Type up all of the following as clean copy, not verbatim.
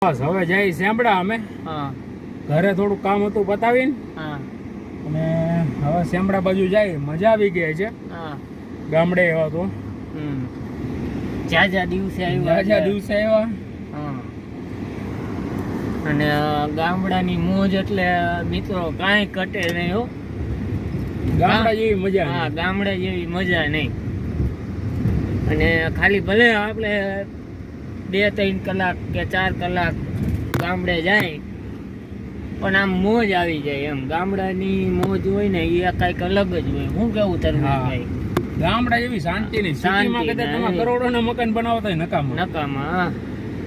બસ હવે જઈ સેમડા અમે ઘરે થોડું કામ હતું પતાવીને અને હવે સેમડા બાજુ જાય મજા આવી ગઈ છે ગામડે એવા તો જાજા દિવસે આવ્યા અને ગામડાની મોજ એટલે મિત્રો કાંઈ કટે નહીં હો. ગામડા જેવી મજા ગામડા જેવી મજા નહીં. અને ખાલી ભલે આપણે 2-3 કલાક કે 4 કલાક ગામડે જાય પણ આમ મોજ આવી જાય એમ. ગામડાની મોજ હોય ને એ કઈક અલગ જ હોય. હું કેવું ધર્મેશભાઈ? ગામડા જેવી શાંતિ નહીં. સિટીમાં કદાચ તમે કરોડોના મકાન બનાવતા હોય નકામા.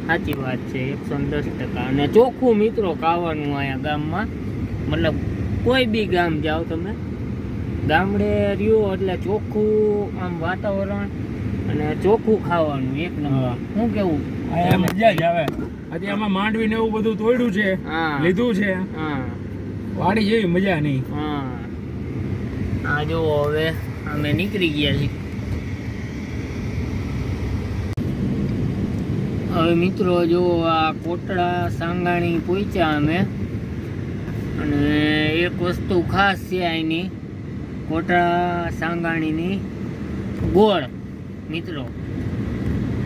સાચી વાત છે 110%. અને ચોખ્ખું મિત્રો ખાવાનું અહીંયા ગામમાં. મતલબ કોઈ બી ગામ જાઓ તમે, ગામડે રહ્યો એટલે ચોખ્ખું આમ વાતાવરણ અને ચોખ્ખું ખાવાનું એક નંબર. શું કેવું? મજા જ આવે. આજે આમાં માંડવી ને એવું બધું તોડ્યું છે, લીધું છે, વાડી જેવી મજા નહીં. આ જો હવે અમે નીકળી ગયા છીએ. હવે મિત્રો જો આ કોટડા સાંગાણી પહોંચ્યા અમે. અને એક વસ્તુ ખાસ છે અહીંની કોટડા સાંગાણીની ગોળ. મિત્રો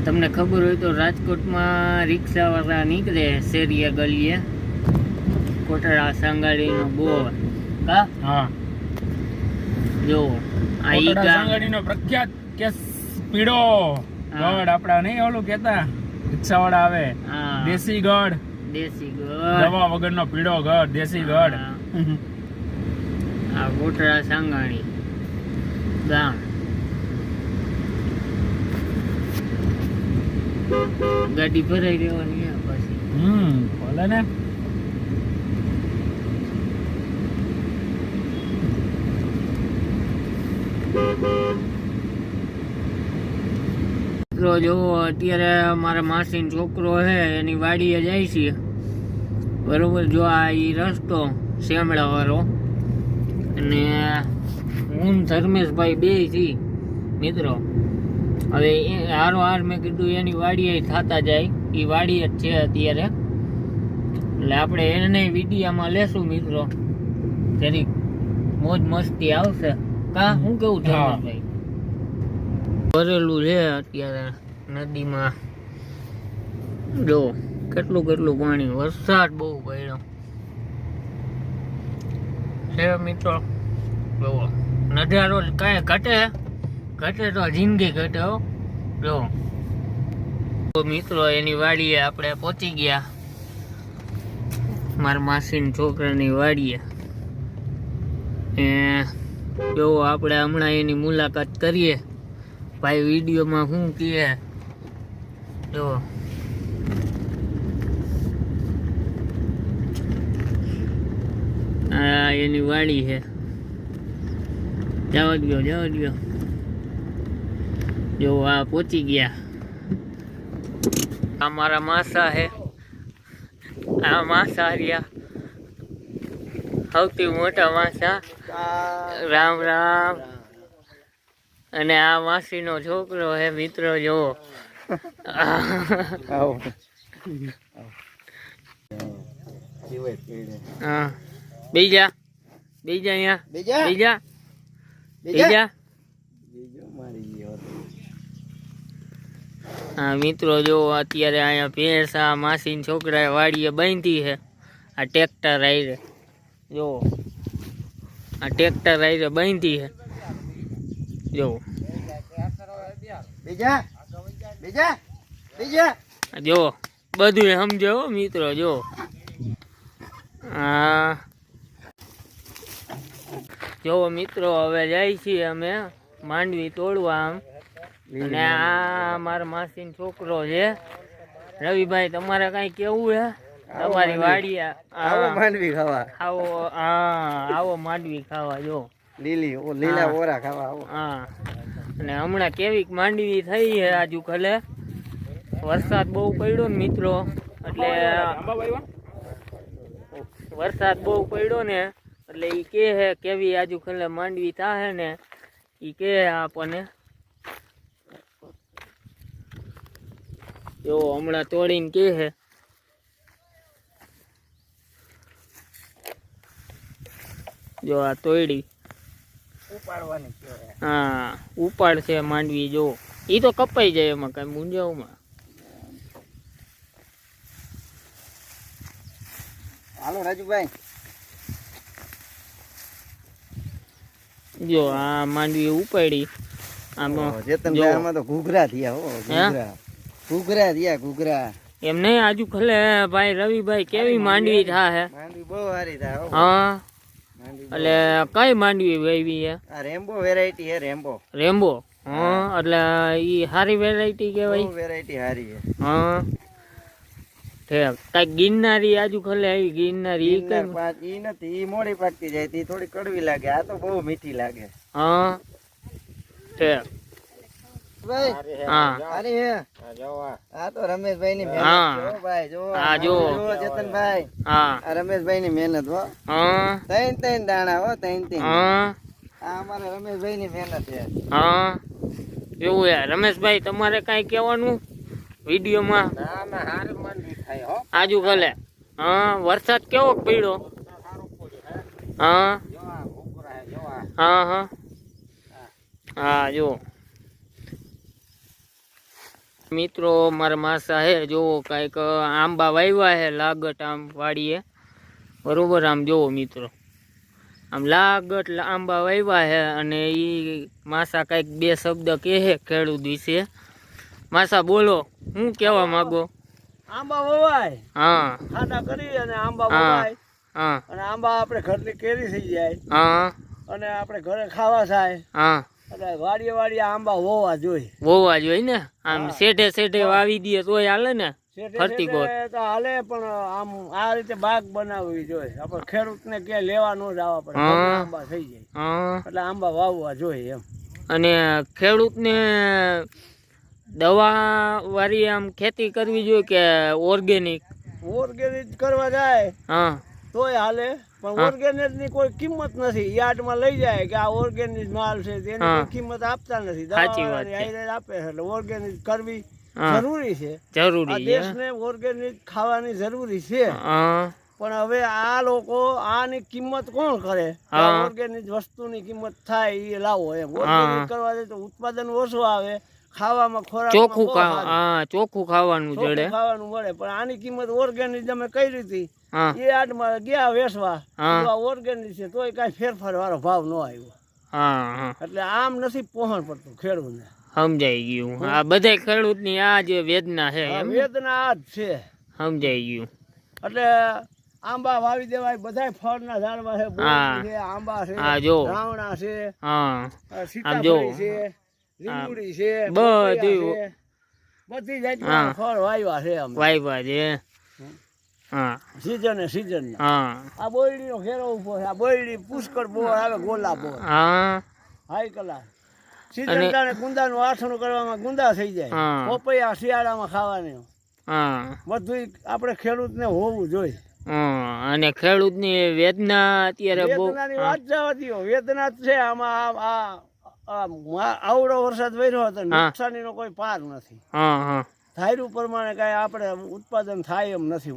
તમને ખબર હોય તો રાજકોટમાં રિક્ષાવાળા નીકળે શેરીએ ગલીએ કોટડા સાંગાણીનો ગોળ. જો આ સાંગાણીનો પ્રખ્યાત કે પીળો ગોળ. આપડા નહીં ઓલું કેતા રિક્ષાવાળા આવે દેશી ગોળ. દવા વગરનો પીળો ગોળ, દેશી ગોળ. આ કોટડા સાંગાણી ગામ. ગાડી ભરાઈ રહેવાની પછી ભલે ને. જો અત્યારે મારા માસીનો છોકરો છે એની વાડીએ જાય છે બરોબર. જો આ ઈ રસ્તો શેમડા વાળો અને હું ધર્મેશભાઈ બે છી મિત્રો. હવે હારો હાર મેં કીધું એની વાડીએ થતા જાય. એ વાડી જ છે અત્યારે એટલે આપણે એને વિડીયામાં લેશું મિત્રો. જરીક મોજ મસ્તી આવશે. કા શું કેવું ધર્મેશભાઈ? ભરેલું છે અત્યારે નદીમાં. જો કેટલું પાણી. વરસાદ બહુ પડ્યો છે મિત્રો. જોવો નજારો કાંઈ ઘટે તો જિંદગી ઘટે હો. જો મિત્રો એની વાડીએ આપણે પહોંચી ગયા. મારા માસીના છોકરાની વાડીએ. જો આપણે હમણાં એની મુલાકાત કરીએ. ભાઈ વિડીયોમાં શું કહે જો આ એની વાડી છે. જવા દો જો આ પહોંચી ગયા. આ મારા માસા છે. આ માસા રહ્યા સૌથી મોટા માસા. રામ રામ. અને આ માસીનો છોકરો હે મિત્રો. જો હા બીજા હા મિત્રો. જો અત્યારે અહીંયા ભેંસ આ માસીના છોકરાએ વાડીએ બાંધી છે. આ ટ્રેક્ટર આવીને જો આ ટ્રેક્ટર આવીને બાંધી છે. જો જો બધું સમજો મિત્રો. જો જો મિત્રો હવે જાય છીએ અમે માંડવી તોડવા આમ. અને આ મારા માસીનો છોકરો છે રવિભાઈ. તમારે કઈ કેવું છે? તમારી વાડીએ આવો માંડવી ખાવા. આવો માંડવી ખાવા. જો લીલા ઓરા ખાવા આવો. અને હમણાં કેવી માંડવી થઈ છે આજુ ખલે. વરસાદ બહુ પડ્યો ને મિત્રો. એટલે વરસાદ બહુ પડ્યો ને એટલે ઈ કે હે કેવી આજુ ખલે માંડવી થાય ને ઈ કે આપણને. જો હમણાં તોડીને કે હે જો આ તોયડી ઉપાડવાની કહેવાય. હા ઉપાડ છે માંડવી જો ઈ તો કપાઈ જાય એમાં કઈ મૂંઝાવમાં. હાલો રાજુભાઈ. જો આ માંડવી ઉપાડી આમાં જેતનભાઈ આમાં તો ઘૂઘરા થયા હો. ઘૂઘરા થયા ઘૂઘરા. એમ નહીં આજુ ખલે ભાઈ રવિભાઈ કેવી માંડવી થાય માંડવી બહુ સારી થાય હો. હા એટલે કઈ માંડવી વાવી હે આ રેમ્બો વેરાયટી હે રેમ્બો. રેમ્બો હા એટલે ઈ સારી વેરાયટી કહેવાય. વેરાયટી સારી હે. હા ઠીક કઈ ગિરનારી આજુ ખલે આવી ગિરનારી ઈ કઈ ઈ નથી ઈ મોડી પાકતી જાય તી થોડી કડવી લાગે. આ તો બહુ મીઠી લાગે. હા ઠીક હા અરે હે આ તો રમેશભાઈ ની મહેનત હા. છે હો ભાઈ. જો હા જો ચેતનભાઈ હા આ રમેશભાઈ ની મહેનત હો. હા ત્રણ દાણા હો ત્રણ. હા આ અમારા રમેશભાઈ ની મહેનત છે. હા એવું યાર રમેશભાઈ તમારે કઈ કહેવાનું વિડીયોમાં આજુ ખલે હા વરસાદ કેવો પડ્યો હા હા હા હા જો મિત્રો મારા માસા હે જો કઈક આંબા વાવ્યા હે લાગટ આમ વાડીએ બરોબર. આમ જોવો મિત્રો આમ લાગટ આંબા વાવ્યા હે અને ઈ માસા કઈક બે શબ્દ કહે ખેડૂત વિશે. માસા બોલો હું કેવા માંગો? આંબા વવાય હા ખાડા કરી અને આંબા હા વવાય હા અને આંબા આપણે ઘરની કેરી થઈ જાય હા અને આપણે ઘરે ખાવા થાય. હા એટલે વાડીએ આંબા હોવા જોઈએ. હોવા જોઈએ ને આમ શેઢે શેઢે વાવી દઈએ તોય હાલે ને ફરતી ગોળ તો હાલે પણ આમ આ રીતે બાગ બનાવવી જોઈએ. આપણે ખેડૂતને ક્યાંય લેવા ન જવા પડે. ઘરના આંબા થઈ જાય હા એટલે આંબા વાવવા જોઈએ એમ. અને ખેડૂતને દવા વાળી આમ ખેતી કરવી જોઈએ કે ઓર્ગેનિક? ઓર્ગેનિક કરવા જાય હા તોય હાલે પણ ઓર્ગેનિક ની કોઈ કિંમત નથી. યાર્ડમાં લઈ જાય કે આ ઓર્ગેનિક માલ છે તેની કોઈ કિંમત આપતા નથી. સાચી વાત છે. આપે છે એટલે ઓર્ગેનિક કરવી જરૂરી છે. જરૂરી છે. દેશને ઓર્ગેનિક ખાવાની જરૂરી છે. પણ હવે આ લોકો આની કિંમત કોણ કરે? ઓર્ગેનિક વસ્તુની કિંમત થાય એ લાવો એમ. ઓર્ગેનિક કરવા જાય તો ઉત્પાદન ઓછું આવે, ખાવામાં ખોરાક ચોખ્ખું ખાવાનું જડે ખાવાનું મળે. પણ આની કિંમત ઓર્ગેનિક તમે કઈ રીતે એ આડમાં ગયા વેચવા ઓર્ગેનિક છે તોય કઈ ફેરફાર વાળો ભાવ ન આવ્યો. એટલે આમ નથી પહોંચ પડતું ખેડૂતને. સમજાઈ ગયું. આ બધા ખેડૂત ની આ જે વેદના છે વેદના આ જ છે. સમજાઈ ગયું. એટલે આંબા વાવી દેવાય. બધા ફળના ઝાડવા છે, બોરડી છે, આંબા છે, રાવણા છે, સીતાફળી છે, લીંબુડી છે, બધી જાતના ફળ વાવ્યા છે અમે. વાવ્યા છે સીઝન આ બોયડી નો ઘેરો ઉભો છે. આ બોયડી પુષ્કળ બોર આવે, ગોલા બોર હાઈ કલાક. સીઝન ટાણે ગુંદા નું આથણું કરવામાં ગુંદા થઈ જાય. પોપૈયા શિયાળામાં ખાવાની. બધું આપણે ખેડૂત ને હોવું જોઈએ. અને ખેડૂત ની વેદના અત્યારે વેદનાની વાત જવા દો. વેદના છે આમાં. આવડો વરસાદ વર્યો હતો, નુકસાની નો કોઈ પાર નથી. ધાર્યું પ્રમાણે કઈ આપણે ઉત્પાદન થાય એમ નથી.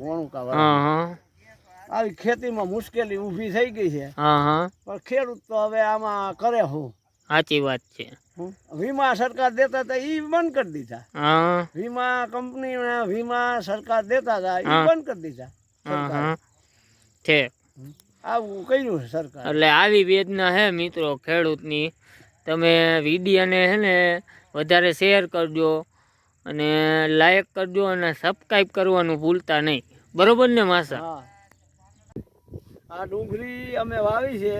આવી ખેતીમાં મુશ્કેલી ઊભી થઈ ગઈ છે. પણ ખેડૂત તો હવે આમાં કરે હું. સાચી વાત છે. વીમા સરકાર દેતા હતા ઈ બંધ કરી દીધા. વીમા કંપની વીમા સરકાર દેતા હતા ઈ બંધ કરી દીધા. આવું કર્યું છે સરકાર. એટલે આવી વેદના હે મિત્રો ખેડૂત ની. તમે વિડીયોને હે ને વધારે શેર કરજો અને લાઈક કરજો અને સબસ્ક્રાઈબ કરવાનું ભૂલતા નહીં. બરોબર ને માસા? આ ડુંગળી અમે વાવી છે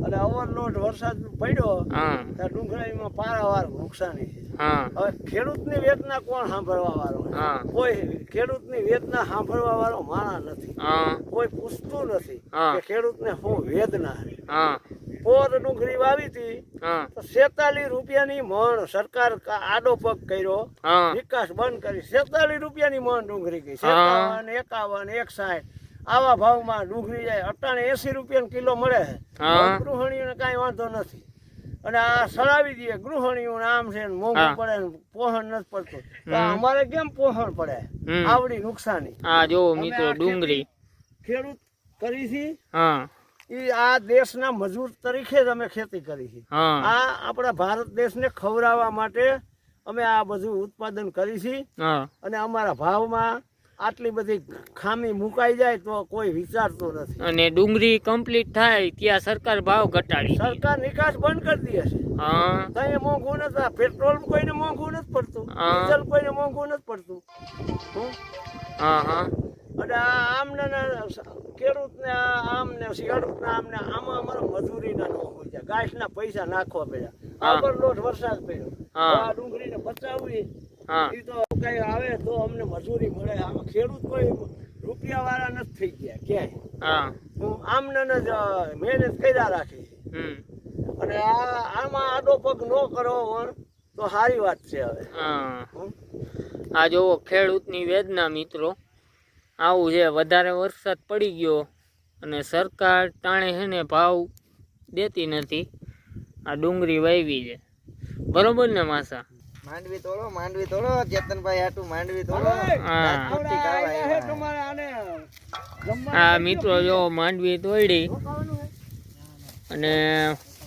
અને ઓવરલોડ વરસાદ પડ્યો ત્યાં ડુંગળીમાં પારાવાર નુકસાની છે. હવે ખેડૂતની વેદના કોણ સાંભળવા વાળો? કોઈ ખેડૂતની વેદના સાંભળવા વાળો માણસ નથી. કોઈ પૂછતું નથી કે ખેડૂતને શું વેદના છે. પોર ડુંગળી વાવી હતી તો 47 રૂપિયાની મણ સરકાર આડો પગ કર્યો, વિકાસ બંધ કરી. 47 રૂપિયાની મણ ડુંગળી ગઈ. 57, 51, 61 આવા ભાવમાં ડુંગળી જાય. 80 રૂપિયા કિલો મળે છે. ગૃહિણીઓને કઈ વાંધો નથી. અને આ સડાવી દઈએ ગૃહિણીઓને આમ છે મોંઘું પડે પોહણ નથી પડતું. અમારે કેમ પોહણ પડે? આવડી નુકસાની. જો મિત્રો ડુંગળી ખેડૂત કરી છે એ આ દેશના મજૂર તરીકે જ અમે ખેતી કરી છે. આ આપણા ભારત દેશને ખવડાવવા માટે અમે આ બધું ઉત્પાદન કરી છે. અને અમારા ભાવમાં આટલી બધી ખામી મુકાઈ જાય તો કોઈ વિચારતું નથી. અને ડુંગળી કમ્પ્લીટ થાય ત્યાં સરકાર ભાવ ઘટાડી, સરકાર નિકાસ બંધ કરી દે છે. કઈ મોંઘું નથી, પેટ્રોલ કોઈને મોંઘું નથી પડતું, ડીઝલ કોઈને મોંઘું નથી પડતું. અને આમને ખેડૂતને આમને ખેડૂતને આમને આમાં અમારે મજૂરીના ન હોય છે, ઘાસના પૈસા નાખવા પડ્યા, ઓવરલોડ વરસાદ પડ્યો, આ ડુંગળીને બચાવવી એ તો કઈ આવે તો અમને મજૂરી મળે. આમાં ખેડૂત કોઈ રૂપિયા વાળા નથી થઈ ગયા ક્યાંય. આમને જ મહેનત કર્યા રાખી. અને આમાં આડો પગ ન કરો તો સારી વાત છે. હવે આ જોવો ખેડૂતની વેદના મિત્રો, આવું છે. વધારે વરસાદ પડી ગયો અને સરકાર ટાણે છે ને ભાવ દેતી નથી. આ ડુંગળી વાવી છે, બરોબર ને માસા? માંડવી તોડો ચેતનભાઈ હાટુ માંડવી તોડો. હા મિત્રો, જો માંડવી તોડી અને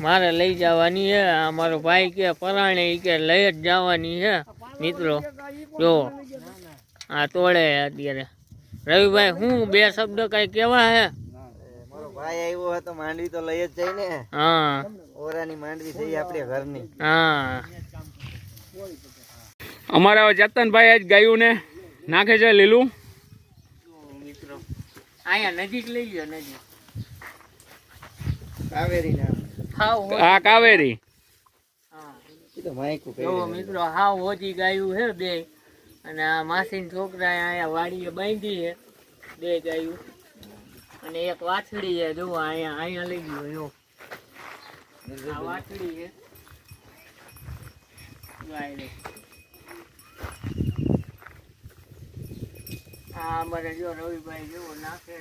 મારે લઈ જવાની છે. અમારો ભાઈ કે પરાણે કે લઈ જ જવાની છે મિત્રો. જો આ તોડે અત્યારે. રવિભાઈ હું બે શબ્દ કઈ કેવા હે? મારો ભાઈ આવ્યો હતો, માંડવી તો લઈ જ જાય ને. હા, ઓરાની માંડવી થઈ આપણી ઘરની. હા, અમારા ચેતનભાઈ આજ ગાયું ને નાખે છે લીલું. મિત્રો અહીંયા નજીક લઈ ગયો, નજીક કાવેરી ના આ કાવેરી. મિત્રો હાવ ઓછી ગાયું છે બે. અને આ માસીન છોકરા અહીંયા વાડીએ બાંધી છે બે ગાયું. અને એક વાછડી છે, જો અહીંયા લઈ ગયો. જો આ વાછડી છે. હા, અમારે જો રવિભાઈ જેવો નાખે.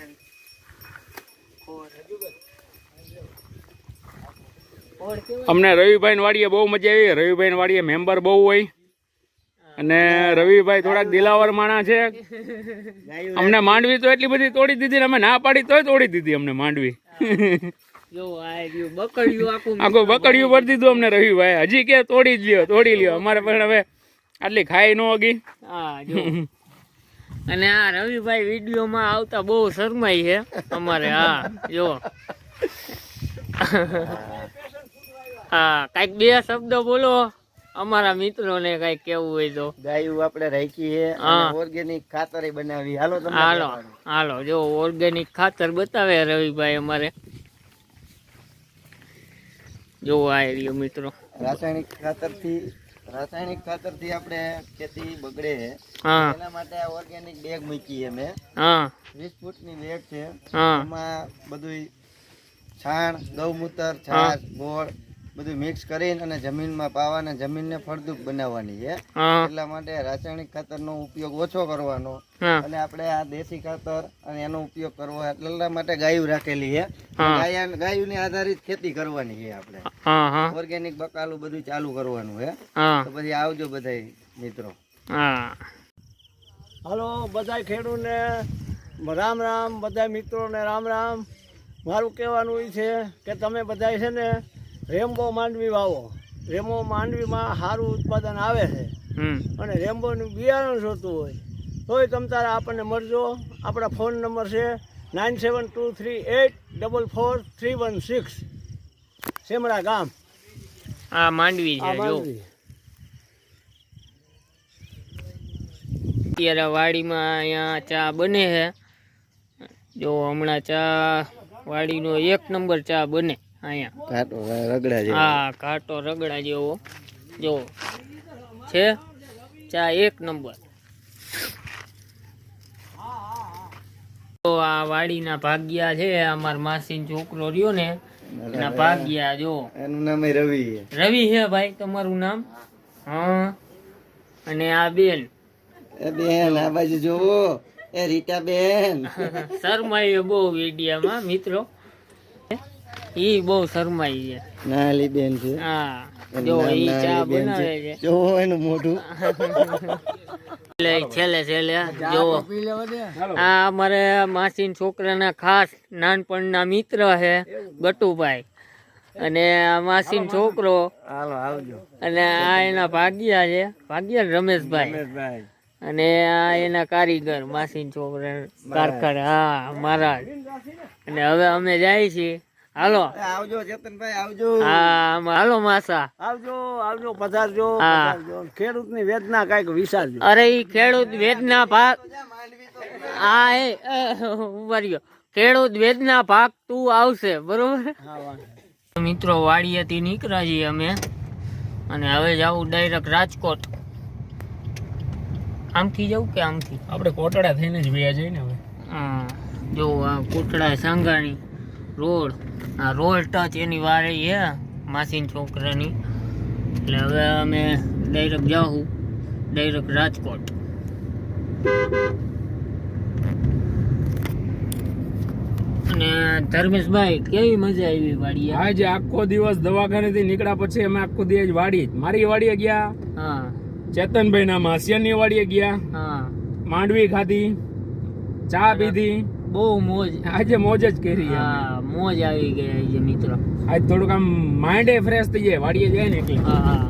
અમને રવિભાઈ વાડીએ બહુ મજા આવી. રવિભાઈ વાડીએ મેમ્બર બહુ હોય અને રવિભાઈ થોડાક દિલાવર માણા છે. અમને માંડવી તો એટલી બધી તોડી દીધી, અમે ના પાડી તોય તોડી દીધી અમને માંડવી. આખું બકડિયું ભરી દીધું અમને રવિભાઈ. હજી કે તોડી જ લ્યો, તોડી લ્યો. અમારે પણ હવે આટલી ખાઈ ન હોગી. અને આ રવિભાઈ વિડીયોમાં આવતા બહુ શરમાઈ છે અમારે. હા જો હા, કઈક બે શબ્દ બોલો અમારા મિત્રોને કઈક કેવું હોય તો. ગાયું આપણે રાખી છે, ઓર્ગેનિક ખાતર બનાવી. હાલો જો ઓર્ગેનિક ખાતર બતાવે રવિભાઈ અમારે. જો આ રહ્યો મિત્રો. રાસાયણિક ખાતર થી આપણે ખેતી બગડે છે. એના માટે આ ઓર્ગેનિક બેગ મૂકી અમે. 20 ફૂટની બેગ છે. એમાં બધું છાણ, ગૌમૂત્ર, છાશ, ગોળ બધું મિક્સ કરીને અને જમીનમાં પાવાના, જમીનને ફળદ્રુપ બનાવવાની છે. એટલા માટે રાસાયણિક ખાતરનો ઉપયોગ ઓછો કરવાનો અને આપણે આ દેશી ખાતર અને એનો ઉપયોગ કરવો. એટલા માટે ગાયું રાખેલી છે. ગાયુંને આધારિત ખેતી કરવાની છે આપણે. ઓર્ગેનિક બકાલું બધું ચાલુ કરવાનું છે. તો પછી આવજો બધા મિત્રો. હાલો બધા ખેડૂતને રામ રામ, બધા મિત્રોને રામ રામ. મારું કહેવાનું એ છે કે તમે બધા છે ને રેમ્બો માંડવી વાવો. રેમ્બો માંડવીમાં સારું ઉત્પાદન આવે છે. અને રેમ્બોનું બિયારણ જોતું હોય તોય તમ તારે આપણને મળજો. આપણા ફોન નંબર છે 9723844316, સેમડા ગામ. આ માંડવી છે. જો અત્યારે વાડીમાં અહીંયા ચા બને છે. જો હમણાં ચા વાડીનો 1 નંબર ચા બને અહીંયા. ઘાટો રગડા જેવો. હા, ઘાટો રગડા જેવો જો છે ચા 1 નંબર. તો આ વાડીના ભાગ્યા છે. અમાર માસીનો છોકરો રહ્યો ને એના ભાગ્યા. જો એનું નામ રવિ છે. રવિ છે ભાઈ તમારું નામ? હા. અને આ બેન, બેન આ બાજુ જોવો, એ રીટા બેન. શરમાઈ બહુ વિડીયામાં મિત્રો. ઈ બહુ શરમાઈ છે. નાલી બેન છે. હા જો ઈ ચા બનાવે છે. જો એનું મોઢું. છેલ્લે જો આ અમારે માસી છોકરાના ખાસ નાનપણના મિત્ર છે ગટુભાઈ, અને આ માસી છોકરો હાલો આવજો. અને આ એના ભાગ્યા છે, ભાગ્યા રમેશભાઈ, અને આ એના કારીગર માસી છોકરા કારખાને. હા મહારાજ. અને હવે અમે જાય છીએ. હાલો આવજો ચેતનભાઈ, આવજો. હા હાલો માસા, આવજો આવજો, પધારજો. હા. ખેડૂતની વેદના કઈક વિચારજો. અરે ઈ ખેડૂત વેદના ભાગ, હા એ ઉભા રહ્યો, ખેડૂત વેદના ભાગ તું આવશે બરોબર. હા વાંધો. મિત્રો વાડીએથી નીકળ્યા છીએ અમે, અને હવે જાવું ડાયરેક્ટ રાજકોટ. આમથી જવું કે આમથી? આપણે કોટડા થઈને જ વ્યા જઈએ ને હવે. હા જો આ કોટડા સાંગાણી રોડ, આ રોડ ટચ એની વારે છે માસીન છોકરાની. એટલે હવે અમે ડાયરેક્ટ જાઉં ડાયરેક્ટ રાજકોટ. અને ધર્મેશભાઈ કેવી મજા આવી વાડીએ? આજે આખો દિવસ દવાખાનેથી નીકળ્યા પછી અમે આખો દિવસ વાડી, મારી વાડીએ ગયા, હા ચેતનભાઈ ના માસિયાની વાડીએ ગયા, હા માંડવી ખાધી, ચા પીધી, બહુ મોજ. આજે મોજ જ કરી. હા મોજ આવી ગઈ આજે મિત્રો. આજ થોડુંક આમ માઇન્ડ ફ્રેશ થઈ જાય વાડીએ જાય ને એટલે. હા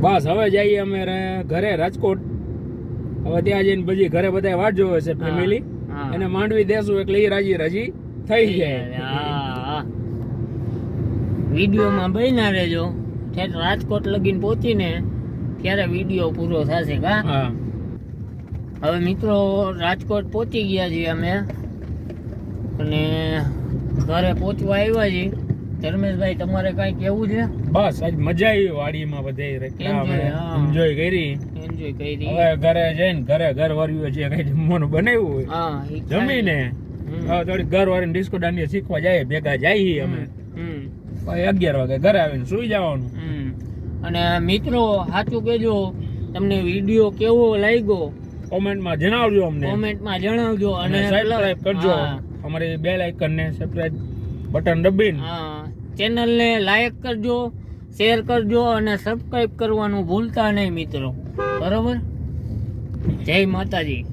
બસ હવે જઈએ અમે ઘરે રાજકોટ. હવે ત્યાં જઈને પછી ઘરે બધા વાટ જોવે છે ફેમિલી, એને માંડવી દેશું એટલે એ રાજી રાજી થઈ જાય. હા વિડીયોમાં બન્યા રહેજો, ઠેઠ રાજકોટ લગીને પહોંચીને ત્યારે વિડીયો પૂરો થશે. કા હા હવે મિત્રો રાજકોટ પહોંચી ગયા છીએ અમે, અને ઘરે પહોંચવા આવ્યા છીએ. ધર્મેશભાઈ તમારે કઈ કેવું છે? બસ આજ મજા આવી વાડીમાં બધે એન્જોય કરી. હવે ઘરે જઈને ઘર વાળ્યું છે કઈ જમવાનું બનાવ્યું હોય જમીને થોડી ઘર વાળીને ડિસ્કો દાંડિયા શીખવા જાય, ભેગા જઈએ અમે. 11 વાગે ઘરે આવીને સુઈ જવાનું. અને મિત્રો સાચું કેજો, તમને વિડીયો કેવો લાગ્યો કોમેન્ટમાં જણાવજો, અમને કોમેન્ટમાં જણાવજો. અને સબસ્ક્રાઇબ કરજો, અમારી બેલ આઇકન ને સબસ્ક્રાઇબ બટન દબાવીને ચેનલને લાઈક કરજો, શેર કરજો, અને સબસ્ક્રાઇબ કરવાનું ભૂલતા નહીં મિત્રો. બરોબર. જય માતાજી.